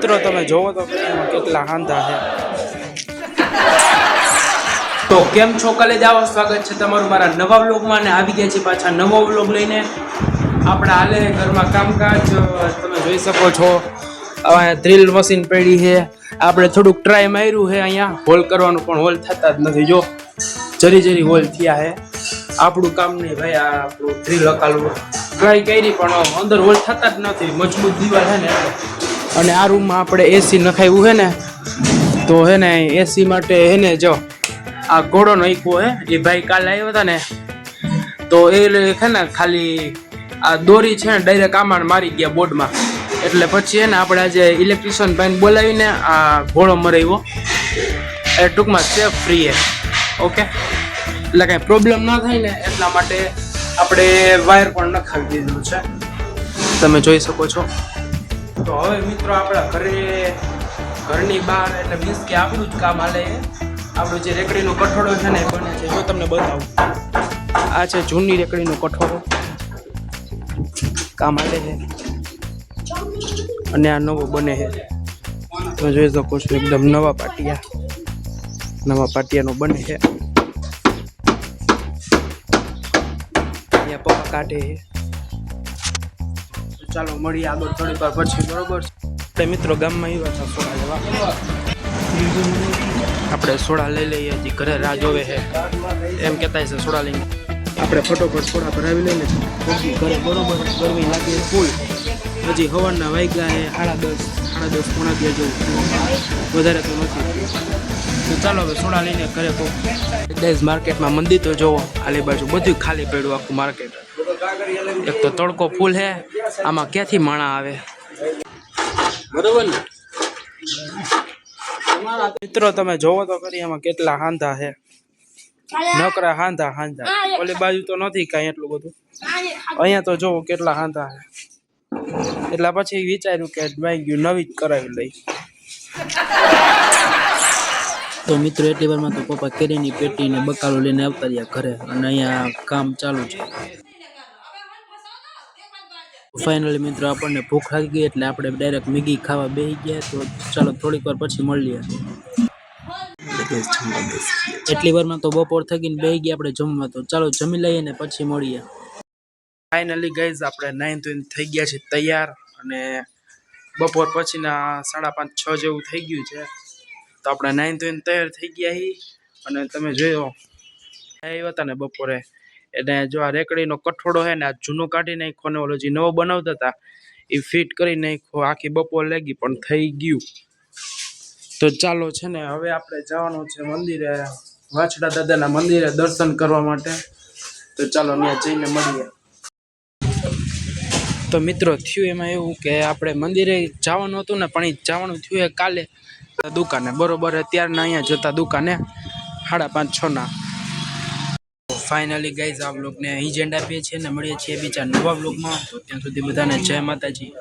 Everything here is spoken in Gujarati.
મિત્રો તમે જોવો તો કેટલા હાંધા છે। તો કેમ છો કાલે જાવ, સ્વાગત છે તમારું મારા નવા વ્લોગમાં। અને આવી ગયા છે પાછા નવો વ્લોગ લઈને। આપણે હાલે ઘરમાં કામકાજ તમે જોઈ શકો છો। અહીંયા ડ્રીલ મશીન પડી છે। આપણે થોડુંક ટ્રાય માર્યું છે અહીંયા હોલ કરવાનું, પણ હોલ થતા જ નથી। જો જરી જરી હોલ થયા છે। આપણું કામ નહીં ભાઈ, આ આપણું ડ્રીલ હકાલવું ટ્રાય કરી પણ અંદર હોલ થતા જ નથી, મજબૂત દિવાલ છે ને। અને આ રૂમમાં આપણે એસી નખાવ્યું છે ને, તો હે ને એસી માટે હે ને જો આ ઘોડો નાખ્યો હે। એ ભાઈ કાલે આવ્યા હતા ને, તો એ છે ને ખાલી આ દોરી છે ને ડાયરેક્ટ આમાં મારી ગયા બોર્ડમાં। એટલે પછી હે ને આપણે આજે ઇલેક્ટ્રિશિયન ભાઈને બોલાવીને આ ઘોડો મરાવ્યો। એ ટૂંકમાં સેફ ફ્રી હે, ઓકે। એટલે કાંઈ પ્રોબ્લેમ ના થાય ને એટલા માટે આપણે વાયર પણ નખાવી દીધું છે, તમે જોઈ શકો છો। તો હવે મિત્રો આપણા ઘરની બહાર એટલે મીન્સ કે આપણું જ કામ હાલે। આપણું જે રેકડીનો કઠોળો છે ને એ બને છે, જો તમને બતાવું। આ છે જૂની રેકડીનો કઠોળો, કામ હાલે છે। અને આ નવો બને છે, તમે જોઈ શકો છો। એકદમ નવા પાટિયાનો બને છે। અહીંયા પપ્પા કાઢે છે। ચાલો મળીએ આગળ થોડીક વાર પછી, બરોબર છે મિત્રો। ગામમાં આવ્યા હતા સોડા લેવા, આપણે સોડા લઈ લઈએ। હજી ઘરે રાહ જોવે છે, એમ કહેતા છે સોડા લઈને આપણે ફટોફટ સોડા ભરાવી લઈને ઘરે, બરોબર। ગરમી લાગી ફૂલ, હજી સવારના વાગ્યા છે 10:30 પોણા 11 જેવું, વધારે તો નથી। તો ચાલો હવે સોડા લઈને ઘરે પહોંચ। માર્કેટમાં મંદિર તો જોવો, આલી બાજુ બધું ખાલી પડ્યું આખું માર્કેટ। એક તો તડકો ફૂલ છે, આમાં ક્યાંથી માણા આવે, બરોબર ને મિત્રો? તમે જોવો તો ખરી આમાં કેટલા હાંધા છે, નકરા હાંધા। ઓલી બાજુ તો નથી કાંઈ એટલું બધું, અહીંયા તો જોવો કેટલા હાંધા છે। એટલે પછી વિચાર્યું કે ગયું નવી જ કરાવી લઈ। તો મિત્રો એટલી વારમાં તો પપ્પા કેરીની પેટી ને બકાલો લઈને આવતા રહ્યા ઘરે, અને અહીંયા કામ ચાલુ છે। ફાઇનલી મિત્રો આપણને ભૂખ લાગી ગઈ, એટલે આપણે ડાયરેક્ટ મેગી ખાવા બેસી ગયા। તો ચાલો થોડીક વાર પછી મળીએ। એટલી વારમાં તો બપોર થઈ ગઈ ને બેસી ગયા આપણે જમવા। તો ચાલો જમી લઈએ ને પછી મળીએ। ફાઇનલી ગાઈઝ આપણે 9 થઈ ગયા છે તૈયાર, અને બપોર પછીના 5:30-6 જેવું થઈ ગયું છે। તો આપણે 9 તૈયાર થઈ ગયા છીએ। અને તમે જોયો આવ્યા હતા ને બપોરે, એટલે જો આ રેકડીનો કઠોળો છે ને આ જૂનો કાઢી નાખ્યો, ને ઓલો જે નવો બનાવતા હતા એ ફિટ કરી નાખ્યો। આખી બપોર લાગી પણ થઈ ગયું। તો ચાલો છે ને હવે આપણે જવાનું છે મંદિરે, વાછડા દાદાના મંદિરે દર્શન કરવા માટે। તો ચાલો ત્યાં જઈને મળીએ। તો મિત્રો થયું એમાં એવું કે આપણે મંદિરે જવાનું હતું ને, પણ એ જવાનું થયું એ કાલે દુકાને, બરોબર। અત્યારના અહીંયા જતા દુકાને 5:30-6 ફાઇનલી ગાઈઝ આ બ્લોગને અહીં જ એન્ડ આપીએ છીએ, ને મળીએ છીએ બીજા નવા બ્લોગમાં। તો ત્યાં સુધી બધાને જય માતાજી।